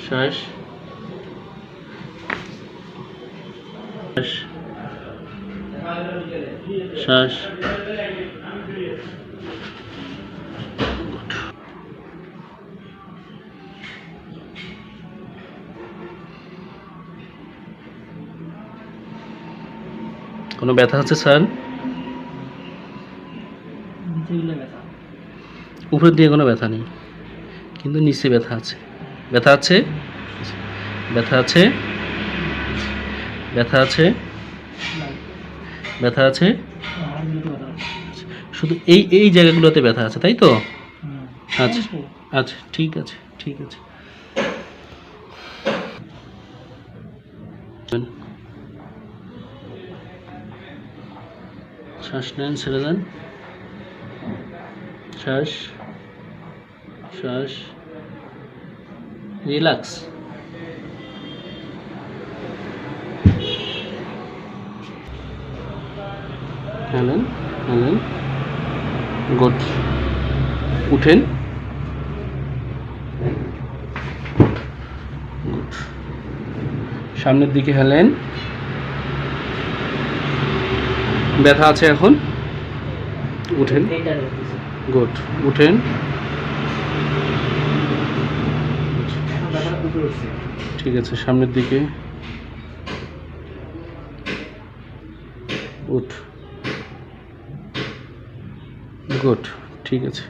শ্বাস শ্বাস কোনো ব্যথা আছে স্যার? উপরের দিকে কোনো ব্যথা নেই, কিন্তু নিচে ব্যথা আছে। ব্যথা আছে, ব্যথা আছে, ব্যথা আছে, ব্যথা আছে, শুধু এই এই জায়গাগুলোতে ব্যথা আছে, তাই তো? আচ্ছা আচ্ছা, ঠিক আছে ঠিক আছে। শ্বাস নেন, ছেড়ে দেন, শ্বাস শ্বাস, রিল্যাক্স। Helen Helen, good. উঠেন, গুড। সামনের দিকে হেলেন। ব্যথা আছে এখন? উঠেন, গুড। উঠেন, ঠিক আছে। সামনের দিকে উঠ, গুড, ঠিক আছে।